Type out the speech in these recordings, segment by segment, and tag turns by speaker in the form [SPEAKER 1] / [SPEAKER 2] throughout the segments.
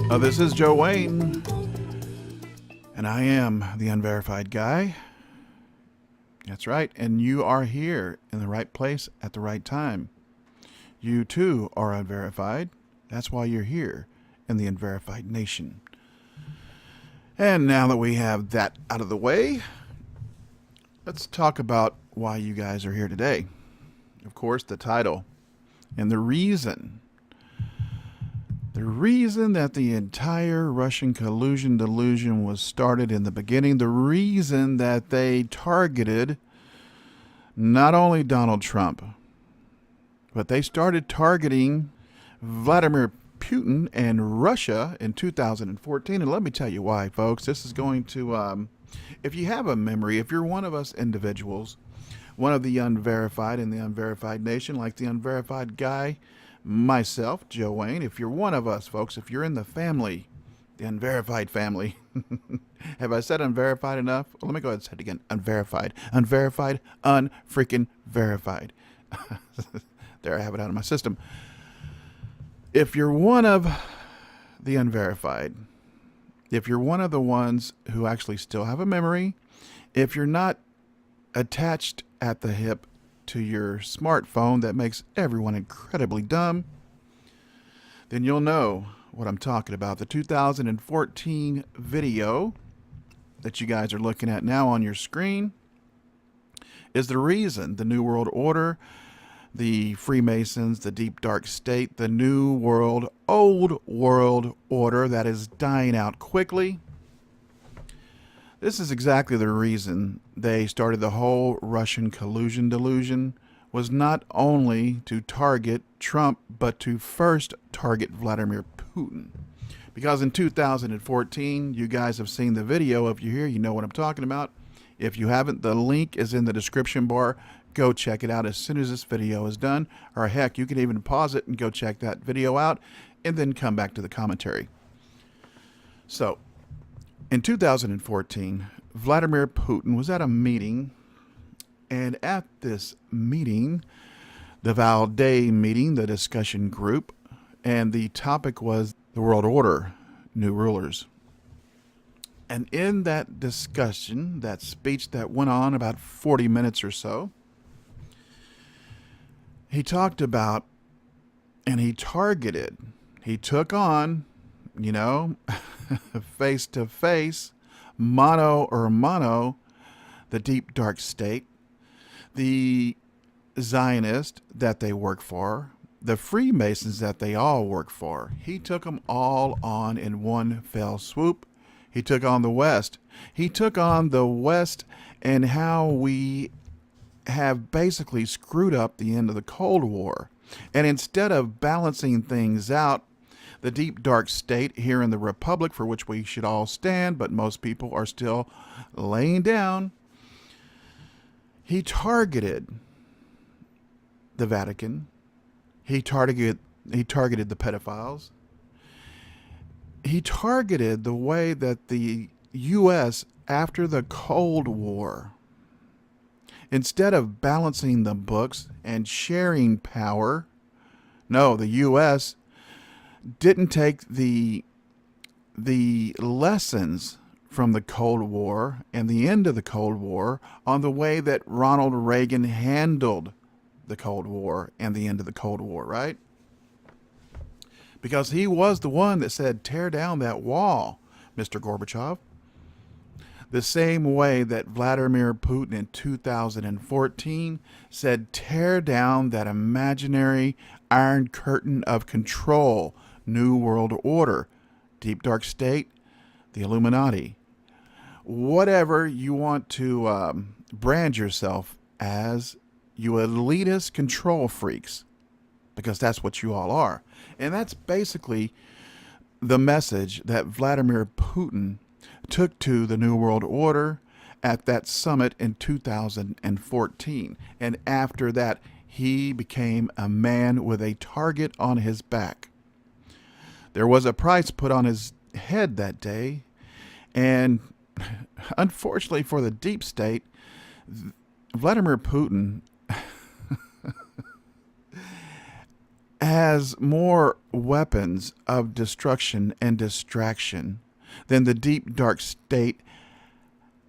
[SPEAKER 1] This is Joe Wayne, and I am the Unverified Guy. That's right, and you are here in the right place at the right time. You too are unverified. That's why you're here in the Unverified Nation. And now that we have that out of the way, let's talk about why you guys are here today. Of course, the title and the reason. The reason that the entire Russian collusion delusion was started in the beginning, the reason that they targeted not only Donald Trump, but they started targeting Vladimir Putin and Russia in 2014. And let me tell you why, folks. This is going to, if you have a memory, if you're one of us individuals, one of the unverified in the Unverified Nation, like the Unverified Guy, myself, Joe Wayne, if you're one of us, folks, if you're in the family, the Unverified family, have I said unverified enough? Well, let me go ahead and say it again. Unverified. Unverified. Unfreaking verified. There, I have it out of my system. If you're one of the unverified, if you're one of the ones who actually still have a memory, if you're not attached at the hip to your smartphone that makes everyone incredibly dumb, then you'll know what I'm talking about. The 2014 video that you guys are looking at now on your screen is the reason the New World Order, the Freemasons, the Deep Dark State, the New World, Old World Order that is dying out quickly. This is exactly the reason they started the whole Russian collusion delusion, was not only to target Trump, but to first target Vladimir Putin. Because in 2014, you guys have seen the video. If you're here, you know what I'm talking about. If you haven't, the link is in the description bar. Go check it out as soon as this video is done. Or heck, you can even pause it and go check that video out and then come back to the commentary. So, in 2014, Vladimir Putin was at a meeting, and at this meeting, the Valday meeting, the discussion group, and the topic was the world order, new rulers. And in that discussion, that speech that went on about 40 minutes or so, he talked about, and he targeted, he took on, face to face, mano a mano, the Deep Dark State, the Zionists that they work for, the Freemasons that they all work for. He took them all on in one fell swoop. He took on the West. He took on the West and how we have basically screwed up the end of the Cold War. And instead of balancing things out, the Deep Dark State here in the Republic, for which we should all stand, but most people are still laying down, he targeted the Vatican. He targeted the pedophiles. He targeted the way that the U.S. after the Cold War, instead of balancing the books and sharing power, no, the U.S. didn't take the lessons from the Cold War and the end of the Cold War on the way that Ronald Reagan handled the Cold War and the end of the Cold War, right? Because he was the one that said, tear down that wall, Mr. Gorbachev. The same way that Vladimir Putin in 2014 said, tear down that imaginary iron curtain of control, New World Order, Deep Dark State, the Illuminati. Whatever you want to brand yourself as, you elitist control freaks, because that's what you all are. And that's basically the message that Vladimir Putin took to the New World Order at that summit in 2014. And after that, he became a man with a target on his back. There was a price put on his head that day, and unfortunately for the deep state, Vladimir Putin has more weapons of destruction and distraction than the deep dark state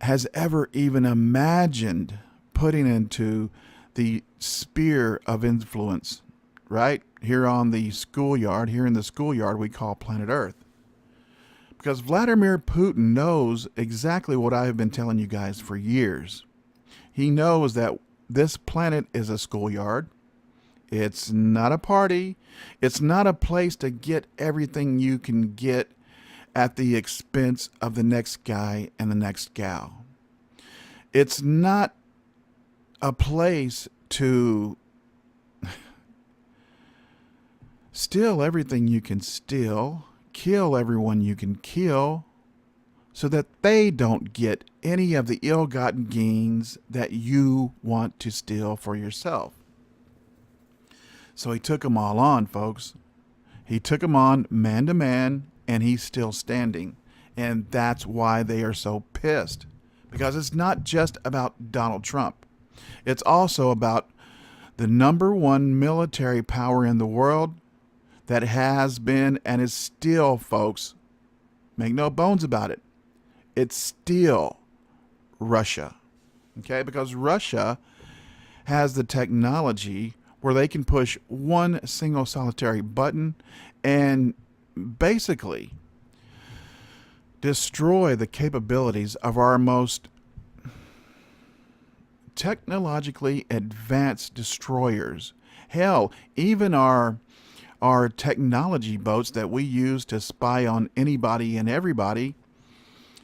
[SPEAKER 1] has ever even imagined putting into the sphere of influence, right? Here in the schoolyard we call planet Earth. Because Vladimir Putin knows exactly what I have been telling you guys for years. He knows that this planet is a schoolyard. It's not a party. It's not a place to get everything you can get at the expense of the next guy and the next gal. It's not a place to steal everything you can steal, kill everyone you can kill, so that they don't get any of the ill-gotten gains that you want to steal for yourself. So he took them all on, folks. He took them on man to man, and he's still standing. And that's why they are so pissed. Because it's not just about Donald Trump. It's also about the number one military power in the world that has been and is still, folks, make no bones about it, it's still Russia. Okay? Because Russia has the technology where they can push one single solitary button and basically destroy the capabilities of our most technologically advanced destroyers. Hell, even our technology boats that we use to spy on anybody and everybody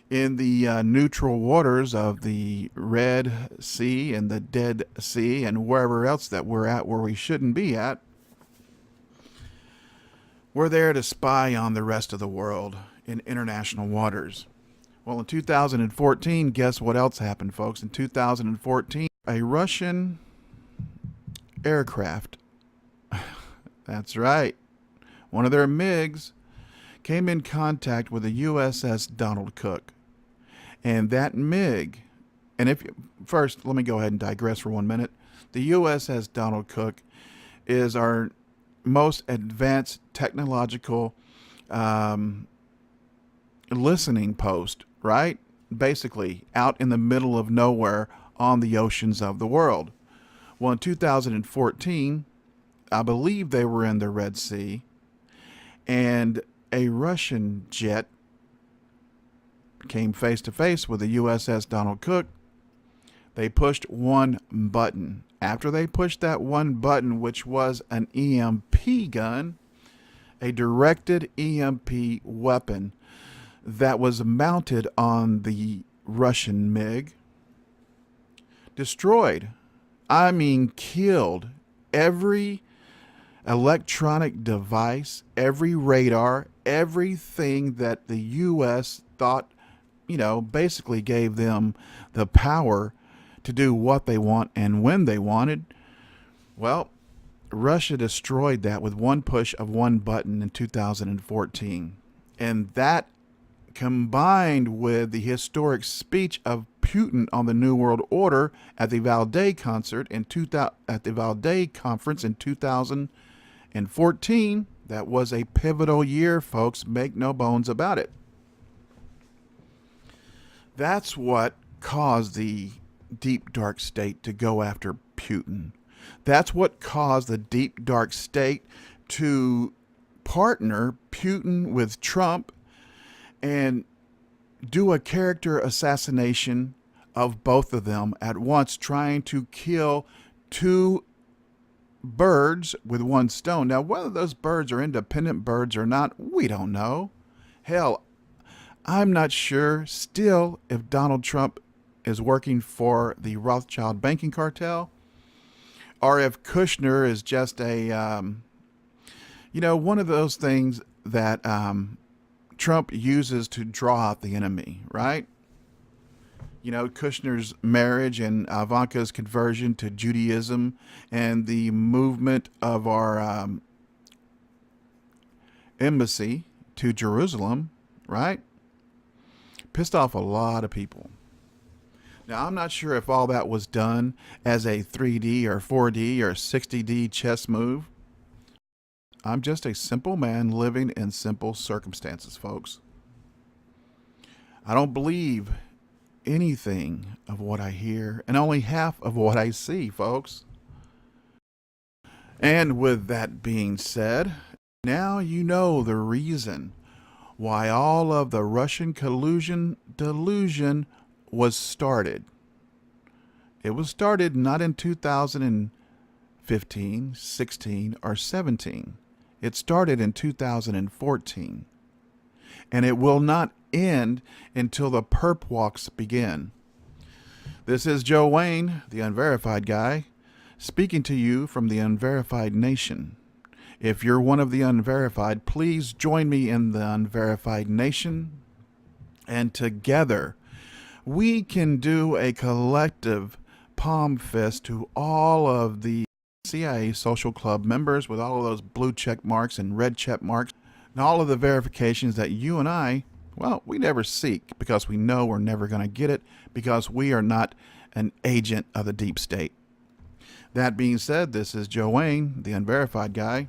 [SPEAKER 1] in the neutral waters of the Red Sea and the Dead Sea and wherever else that we're at where we shouldn't be at. We're there to spy on the rest of the world in international waters. Well, in 2014, guess what else happened, folks? In 2014, a Russian aircraft, that's right, one of their MiGs, came in contact with the U.S.S. Donald Cook. And that MiG, and first, let me go ahead and digress for 1 minute. The U.S.S. Donald Cook is our most advanced technological listening post, right? Basically, out in the middle of nowhere on the oceans of the world. Well, in 2014, I believe they were in the Red Sea, and a Russian jet came face to face with the U.S.S. Donald Cook. They pushed one button. After they pushed that one button, which was an EMP gun, a directed EMP weapon that was mounted on the Russian MiG, destroyed, I mean killed, every electronic device, every radar, everything that the U.S. thought, basically gave them the power to do what they want and when they wanted. Well, Russia destroyed that with one push of one button in 2014. And that, combined with the historic speech of Putin on the New World Order at the Valdez concert at the Valdez conference in 2014, that was a pivotal year, folks. Make no bones about it. That's what caused the deep dark state to go after Putin. That's what caused the deep dark state to partner Putin with Trump and do a character assassination of both of them at once, trying to kill two birds with one stone. Now, whether those birds are independent birds or not, we don't know. Hell, I'm not sure still if Donald Trump is working for the Rothschild banking cartel or if Kushner is just a, one of those things that Trump uses to draw out the enemy, right? Kushner's marriage and Ivanka's conversion to Judaism and the movement of our embassy to Jerusalem, right? Pissed off a lot of people. Now, I'm not sure if all that was done as a 3D or 4D or 60D chess move. I'm just a simple man living in simple circumstances, folks. I don't believe anything of what I hear and only half of what I see, folks. And with that being said, now you know the reason why all of the Russian collusion delusion was started. It was started not in 2015, 16, or 17. It started in 2014. And it will not end until the perp walks begin. This is Joe Wayne, the Unverified Guy, speaking to you from the Unverified Nation. If you're one of the unverified, please join me in the Unverified Nation, and together we can do a collective palm fist to all of the CIA Social Club members with all of those blue check marks and red check marks and all of the verifications that you and I, well, we never seek because we know we're never going to get it because we are not an agent of the deep state. That being said, this is Joe Wayne, the Unverified Guy.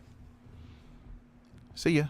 [SPEAKER 1] See ya.